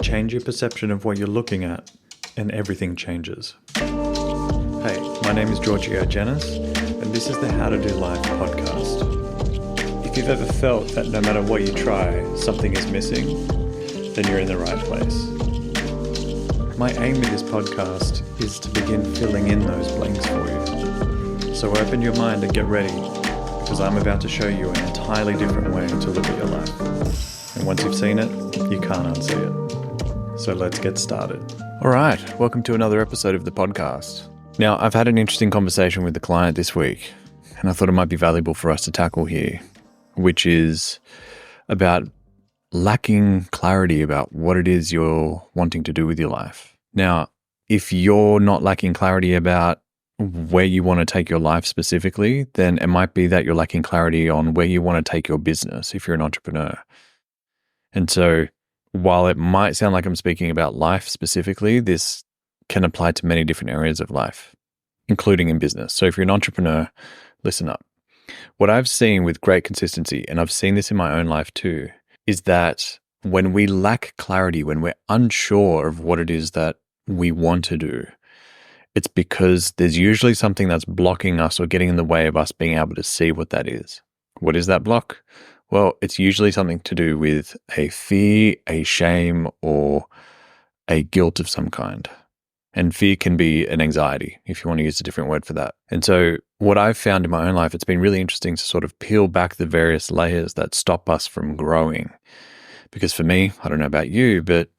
Change your perception of what you're looking at, and everything changes. Hey, my name is Giorgio Genaus, and this is the How to Do Life podcast. If you've ever felt that no matter what you try, something is missing, then you're in the right place. My aim with this podcast is to begin filling in those blanks for you. So open your mind and get ready, because I'm about to show you an entirely different way to look at your life. And once you've seen it, you can't unsee it. So let's get started. All right, welcome to another episode of the podcast. Now, I've had an interesting conversation with the client this week, and I thought it might be valuable for us to tackle here, which is about lacking clarity about what it is you're wanting to do with your life. Now, if you're not lacking clarity about where you want to take your life specifically, then it might be that you're lacking clarity on where you want to take your business if you're an entrepreneur. And so while it might sound like I'm speaking about life specifically, this can apply to many different areas of life, including in business. So if you're an entrepreneur, listen up. What I've seen with great consistency, and I've seen this in my own life too, is that when we lack clarity, when we're unsure of what it is that we want to do, it's because there's usually something that's blocking us or getting in the way of us being able to see what that is. What is that block? Well, it's usually something to do with a fear, a shame, or a guilt of some kind. And fear can be an anxiety, if you want to use a different word for that. And so what I've found in my own life, it's been really interesting to sort of peel back the various layers that stop us from growing. Because for me, I don't know about you, but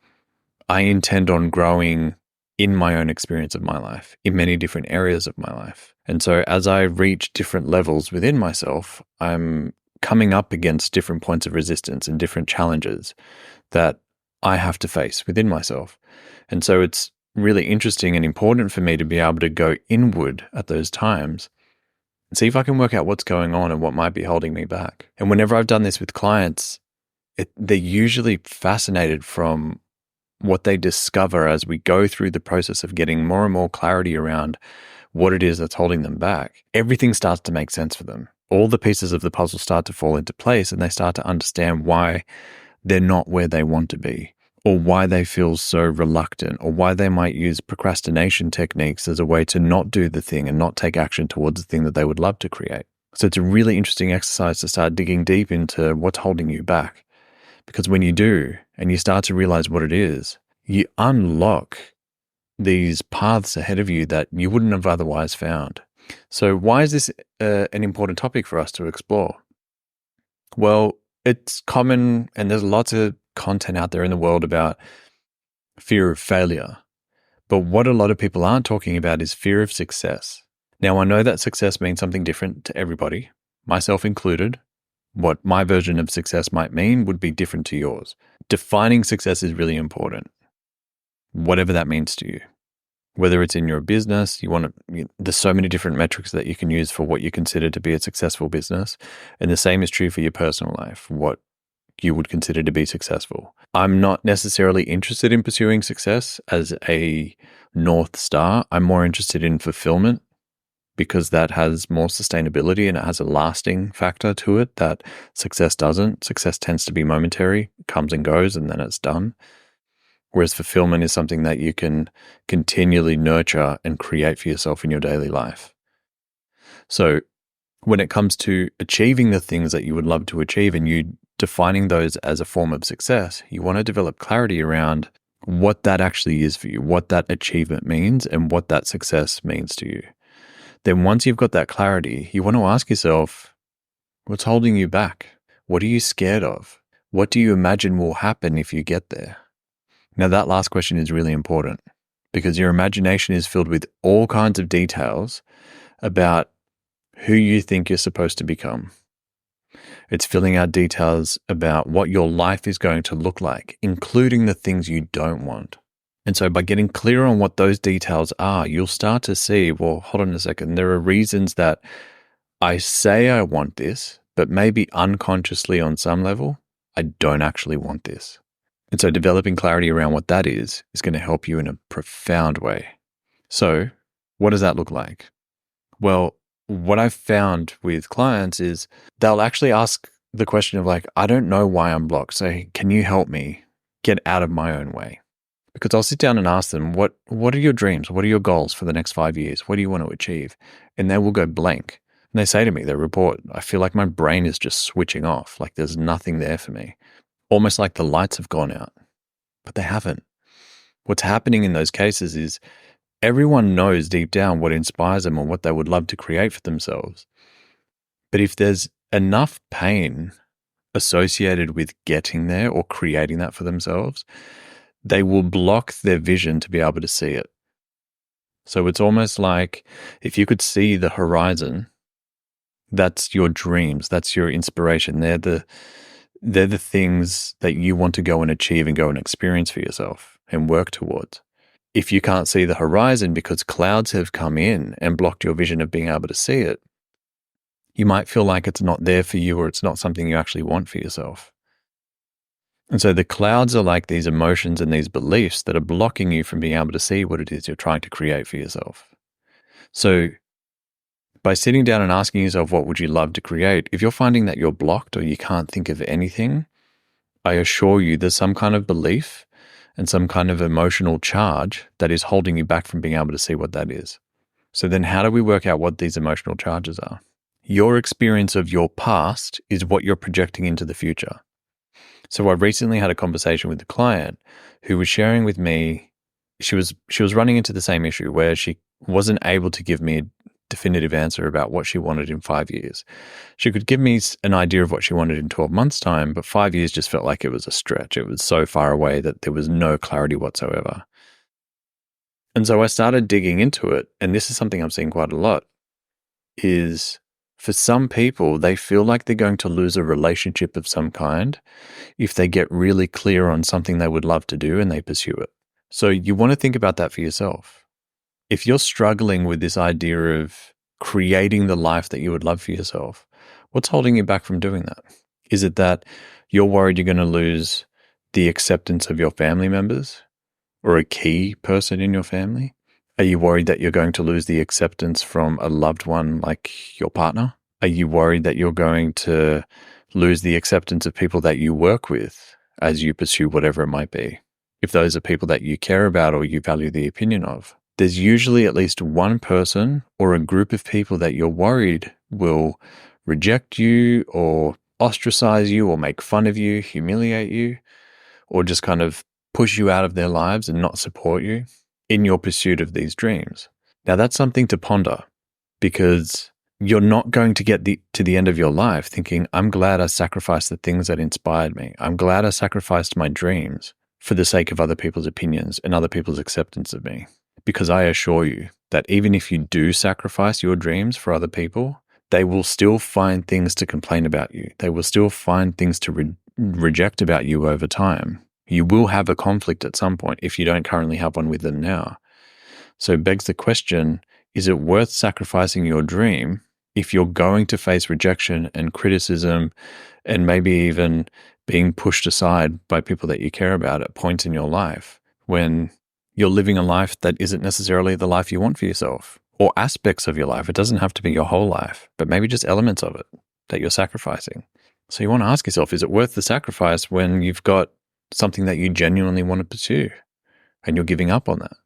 I intend on growing in my own experience of my life, in many different areas of my life. And so as I reach different levels within myself, I'm coming up against different points of resistance and different challenges that I have to face within myself. And so it's really interesting and important for me to be able to go inward at those times and see if I can work out what's going on and what might be holding me back. And whenever I've done this with clients, they're usually fascinated from what they discover as we go through the process of getting more and more clarity around what it is that's holding them back. Everything starts to make sense for them. All the pieces of the puzzle start to fall into place, and they start to understand why they're not where they want to be, or why they feel so reluctant, or why they might use procrastination techniques as a way to not do the thing and not take action towards the thing that they would love to create. So it's a really interesting exercise to start digging deep into what's holding you back. Because when you do, and you start to realize what it is, you unlock these paths ahead of you that you wouldn't have otherwise found. So why is this an important topic for us to explore? Well, it's common, and there's lots of content out there in the world about fear of failure. But what a lot of people aren't talking about is fear of success. Now, I know that success means something different to everybody, myself included. What my version of success might mean would be different to yours. Defining success is really important, whatever that means to you. Whether it's in your business, there's so many different metrics that you can use for what you consider to be a successful business. And the same is true for your personal life, what you would consider to be successful. I'm not necessarily interested in pursuing success as a North Star. I'm more interested in fulfillment because that has more sustainability and it has a lasting factor to it that success doesn't. Success tends to be momentary, comes and goes, and then it's done. Whereas fulfillment is something that you can continually nurture and create for yourself in your daily life. So when it comes to achieving the things that you would love to achieve and you defining those as a form of success, you want to develop clarity around what that actually is for you, what that achievement means, and what that success means to you. Then once you've got that clarity, you want to ask yourself, what's holding you back? What are you scared of? What do you imagine will happen if you get there? Now, that last question is really important because your imagination is filled with all kinds of details about who you think you're supposed to become. It's filling out details about what your life is going to look like, including the things you don't want. And so by getting clear on what those details are, you'll start to see, well, hold on a second, there are reasons that I say I want this, but maybe unconsciously on some level, I don't actually want this. And so developing clarity around what that is going to help you in a profound way. So what does that look like? Well, what I've found with clients is they'll actually ask the question of like, I don't know why I'm blocked. So can you help me get out of my own way. Because I'll sit down and ask them, what are your dreams? What are your goals for the next 5 years? What do you want to achieve? And they will go blank. And they say to me, they report, I feel like my brain is just switching off, like there's nothing there for me. Almost like the lights have gone out, but they haven't. What's happening in those cases is everyone knows deep down what inspires them or what they would love to create for themselves. But if there's enough pain associated with getting there or creating that for themselves, they will block their vision to be able to see it. So it's almost like if you could see the horizon, that's your dreams, that's your inspiration. They're the things that you want to go and achieve and go and experience for yourself and work towards. If you can't see the horizon because clouds have come in and blocked your vision of being able to see it, you might feel like it's not there for you or it's not something you actually want for yourself. And so the clouds are like these emotions and these beliefs that are blocking you from being able to see what it is you're trying to create for yourself. So by sitting down and asking yourself, what would you love to create? If you're finding that you're blocked or you can't think of anything, I assure you there's some kind of belief and some kind of emotional charge that is holding you back from being able to see what that is. So then how do we work out what these emotional charges are? Your experience of your past is what you're projecting into the future. So I recently had a conversation with a client who was sharing with me, she was running into the same issue where she wasn't able to give me a definitive answer about what she wanted in 5 years. She could give me an idea of what she wanted in 12 months' time, but 5 years just felt like it was a stretch. It was so far away that there was no clarity whatsoever. And so I started digging into it, and this is something I'm seeing quite a lot, is for some people, they feel like they're going to lose a relationship of some kind if they get really clear on something they would love to do and they pursue it. So you want to think about that for yourself. If you're struggling with this idea of creating the life that you would love for yourself, what's holding you back from doing that? Is it that you're worried you're going to lose the acceptance of your family members or a key person in your family? Are you worried that you're going to lose the acceptance from a loved one like your partner? Are you worried that you're going to lose the acceptance of people that you work with as you pursue whatever it might be? If those are people that you care about or you value the opinion of, there's usually at least one person or a group of people that you're worried will reject you or ostracize you or make fun of you, humiliate you, or just kind of push you out of their lives and not support you in your pursuit of these dreams. Now that's something to ponder, because you're not going to get to the end of your life thinking, I'm glad I sacrificed the things that inspired me. I'm glad I sacrificed my dreams for the sake of other people's opinions and other people's acceptance of me. Because I assure you that even if you do sacrifice your dreams for other people, they will still find things to complain about you. They will still find things to reject about you over time. You will have a conflict at some point if you don't currently have one with them now. So it begs the question, is it worth sacrificing your dream if you're going to face rejection and criticism and maybe even being pushed aside by people that you care about at points in your life when you're living a life that isn't necessarily the life you want for yourself, or aspects of your life? It doesn't have to be your whole life, but maybe just elements of it that you're sacrificing. So you want to ask yourself, is it worth the sacrifice when you've got something that you genuinely want to pursue and you're giving up on that?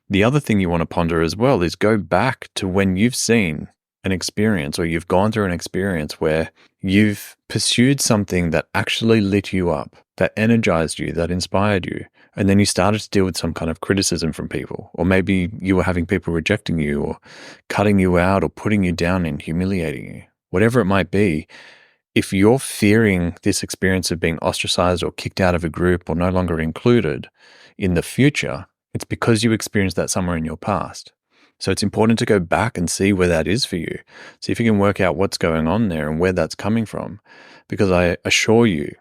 The other thing you want to ponder as well is go back to when you've seen an experience or you've gone through an experience where you've pursued something that actually lit you up, that energized you, that inspired you, and then you started to deal with some kind of criticism from people, or maybe you were having people rejecting you or cutting you out or putting you down and humiliating you, whatever it might be. If you're fearing this experience of being ostracized or kicked out of a group or no longer included in the future, it's because you experienced that somewhere in your past. So it's important to go back and see where that is for you. See if you can work out what's going on there and where that's coming from. Because I assure you,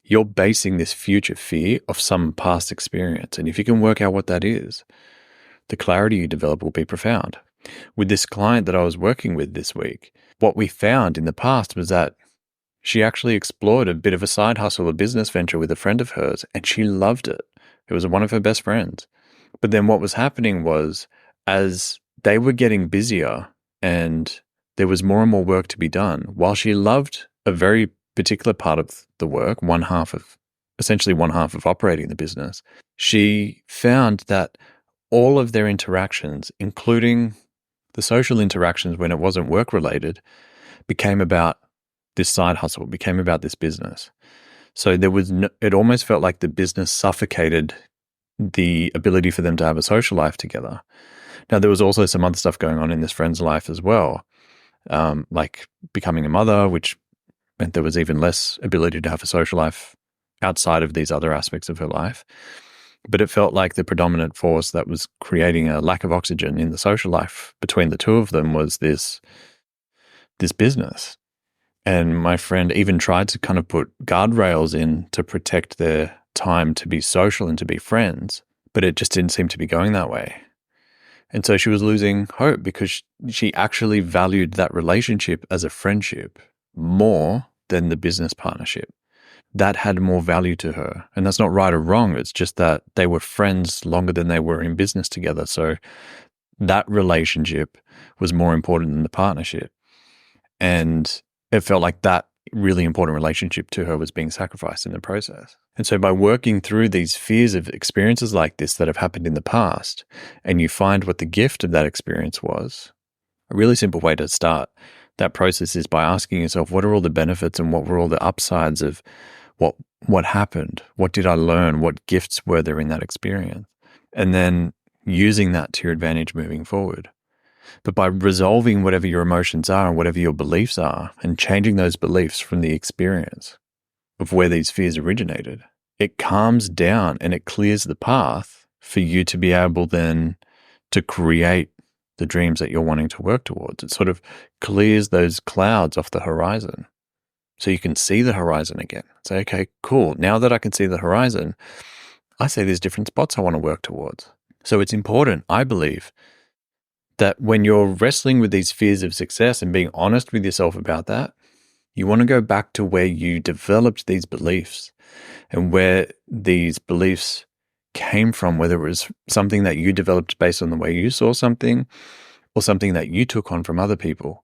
you're basing this future fear of some past experience. And if you can work out what that is, the clarity you develop will be profound. With this client that I was working with this week, what we found in the past was that she actually explored a bit of a side hustle, a business venture with a friend of hers, and she loved it. It was one of her best friends. But then what was happening was, as they were getting busier and there was more and more work to be done, while she loved a very particular part of the work, one half of essentially one half of operating the business, she found that all of their interactions, including the social interactions when it wasn't work related, became about this side hustle, became about this business. So it almost felt like the business suffocated the ability for them to have a social life together. Now, there was also some other stuff going on in this friend's life as well, like becoming a mother, which meant there was even less ability to have a social life outside of these other aspects of her life. But it felt like the predominant force that was creating a lack of oxygen in the social life between the two of them was this business. And my friend even tried to kind of put guardrails in to protect their time to be social and to be friends, but it just didn't seem to be going that way. And so she was losing hope because she actually valued that relationship as a friendship more than the business partnership. That had more value to her. And that's not right or wrong. It's just that they were friends longer than they were in business together. So that relationship was more important than the partnership. And it felt like that really important relationship to her was being sacrificed in the process. And so by working through these fears of experiences like this that have happened in the past, and you find what the gift of that experience was, a really simple way to start that process is by asking yourself, what are all the benefits and what were all the upsides of what happened? What did I learn? What gifts were there in that experience? And then using that to your advantage moving forward. But by resolving whatever your emotions are and whatever your beliefs are and changing those beliefs from the experience of where these fears originated, it calms down and it clears the path for you to be able then to create the dreams that you're wanting to work towards. It sort of clears those clouds off the horizon so you can see the horizon again. Say, okay, cool. Now that I can see the horizon, I see there's different spots I want to work towards. So it's important, I believe, that when you're wrestling with these fears of success and being honest with yourself about that, you want to go back to where you developed these beliefs and where these beliefs came from, whether it was something that you developed based on the way you saw something or something that you took on from other people.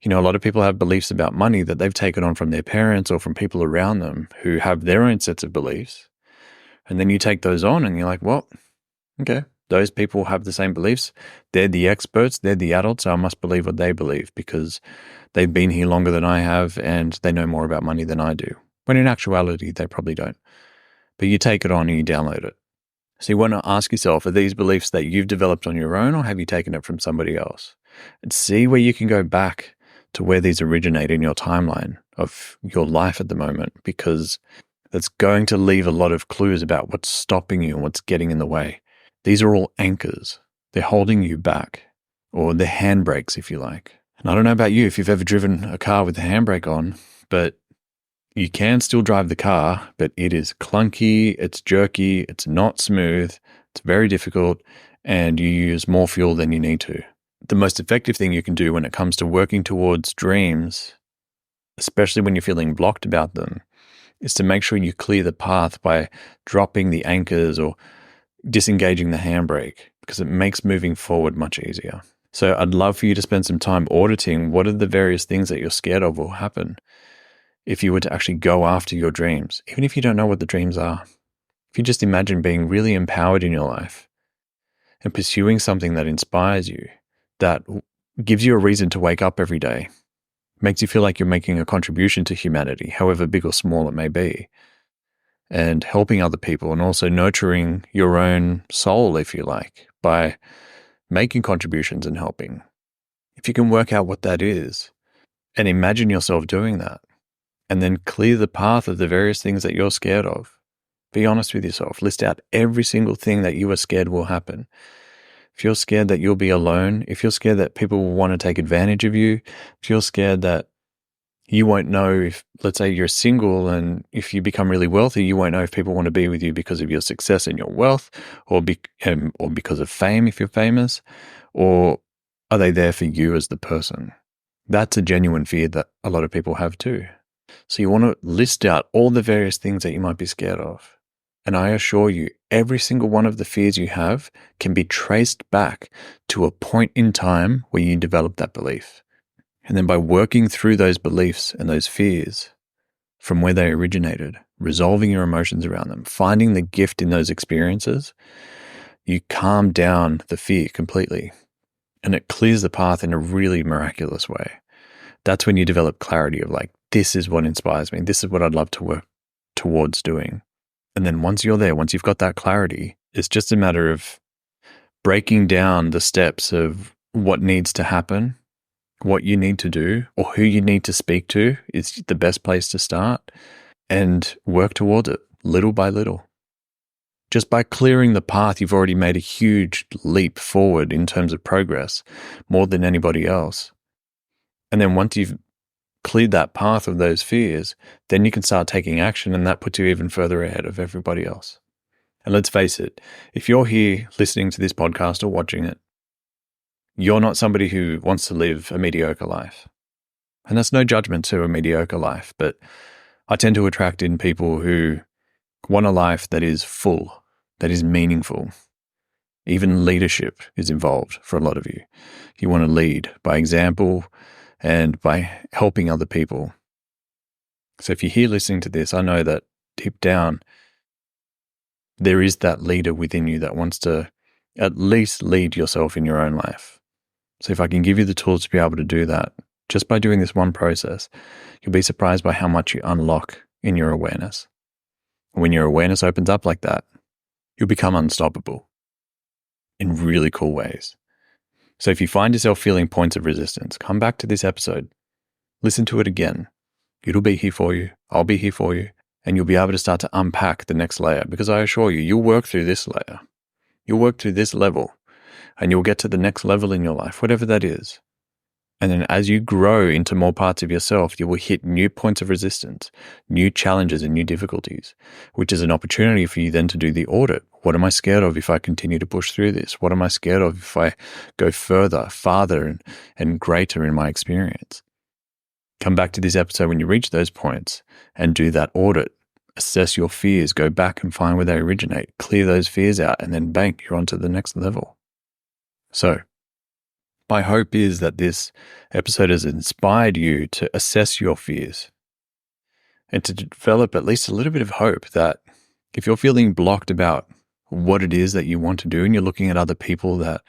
You know, a lot of people have beliefs about money that they've taken on from their parents or from people around them who have their own sets of beliefs. And then you take those on and you're like, well, okay, those people have the same beliefs. They're the experts. They're the adults. So I must believe what they believe because they've been here longer than I have and they know more about money than I do. When in actuality, they probably don't. But you take it on and you download it. So you want to ask yourself, are these beliefs that you've developed on your own or have you taken it from somebody else? And see where you can go back to where these originate in your timeline of your life at the moment, because that's going to leave a lot of clues about what's stopping you and what's getting in the way. These are all anchors. They're holding you back, or they're handbrakes, if you like. And I don't know about you if you've ever driven a car with the handbrake on, but you can still drive the car, but it is clunky, it's jerky, it's not smooth, it's very difficult, and you use more fuel than you need to. The most effective thing you can do when it comes to working towards dreams, especially when you're feeling blocked about them, is to make sure you clear the path by dropping the anchors or disengaging the handbrake, because it makes moving forward much easier. So I'd love for you to spend some time auditing what are the various things that you're scared of will happen if you were to actually go after your dreams, even if you don't know what the dreams are. If you just imagine being really empowered in your life and pursuing something that inspires you, that gives you a reason to wake up every day, makes you feel like you're making a contribution to humanity, however big or small it may be, and helping other people and also nurturing your own soul, if you like, by making contributions and helping. If you can work out what that is and imagine yourself doing that, and then clear the path of the various things that you're scared of, be honest with yourself. List out every single thing that you are scared will happen. If you're scared that you'll be alone, if you're scared that people will want to take advantage of you, if you're scared that you won't know if, let's say you're single and if you become really wealthy, you won't know if people want to be with you because of your success and your wealth or because of fame if you're famous, or are they there for you as the person? That's a genuine fear that a lot of people have too. So you want to list out all the various things that you might be scared of. And I assure you, every single one of the fears you have can be traced back to a point in time where you developed that belief. And then by working through those beliefs and those fears from where they originated, resolving your emotions around them, finding the gift in those experiences, you calm down the fear completely and it clears the path in a really miraculous way. That's when you develop clarity of like, this is what inspires me. This is what I'd love to work towards doing. And then once you're there, once you've got that clarity, it's just a matter of breaking down the steps of what needs to happen, what you need to do, or who you need to speak to is the best place to start, and work towards it little by little. Just by clearing the path, you've already made a huge leap forward in terms of progress, more than anybody else. And then once you've cleared that path of those fears, then you can start taking action, and that puts you even further ahead of everybody else. And let's face it, if you're here listening to this podcast or watching it, you're not somebody who wants to live a mediocre life. And that's no judgment to a mediocre life, but I tend to attract in people who want a life that is full, that is meaningful. Even leadership is involved for a lot of you. You want to lead by example and by helping other people. So if you're here listening to this, I know that deep down, there is that leader within you that wants to at least lead yourself in your own life. So if I can give you the tools to be able to do that, just by doing this one process, you'll be surprised by how much you unlock in your awareness. When your awareness opens up like that, you'll become unstoppable in really cool ways. So if you find yourself feeling points of resistance, come back to this episode, listen to it again. It'll be here for you. I'll be here for you. And you'll be able to start to unpack the next layer, because I assure you, you'll work through this layer. You'll work through this level, and you'll get to the next level in your life, whatever that is. And then as you grow into more parts of yourself, you will hit new points of resistance, new challenges and new difficulties, which is an opportunity for you then to do the audit. What am I scared of if I continue to push through this? What am I scared of if I go further, farther, and greater in my experience? Come back to this episode when you reach those points and do that audit. Assess your fears, go back and find where they originate, clear those fears out, and then bang, you're on to the next level. So, my hope is that this episode has inspired you to assess your fears and to develop at least a little bit of hope that if you're feeling blocked about what it is that you want to do and you're looking at other people that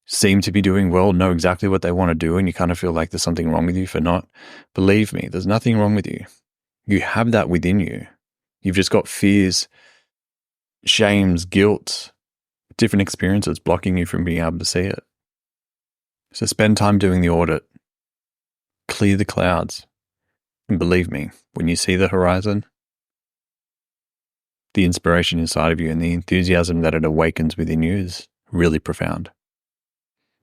seem to be doing well, know exactly what they want to do, and you kind of feel like there's something wrong with you for not, believe me, there's nothing wrong with you. You have that within you. You've just got fears, shames, guilt, different experiences blocking you from being able to see it. So spend time doing the audit, clear the clouds, and believe me, when you see the horizon, the inspiration inside of you and the enthusiasm that it awakens within you is really profound.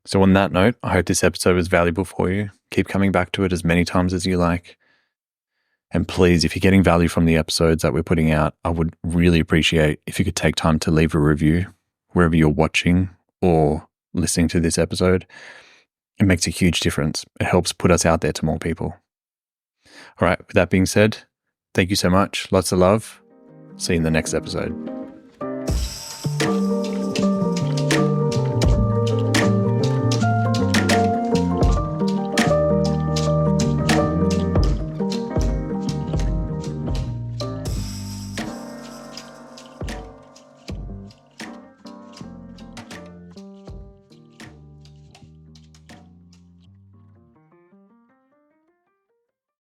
So on that note, I hope this episode was valuable for you. Keep coming back to it as many times as you like. And please, if you're getting value from the episodes that we're putting out, I would really appreciate if you could take time to leave a review wherever you're watching or listening to this episode. It makes a huge difference. It helps put us out there to more people. All right, with that being said, thank you so much. Lots of love. See you in the next episode.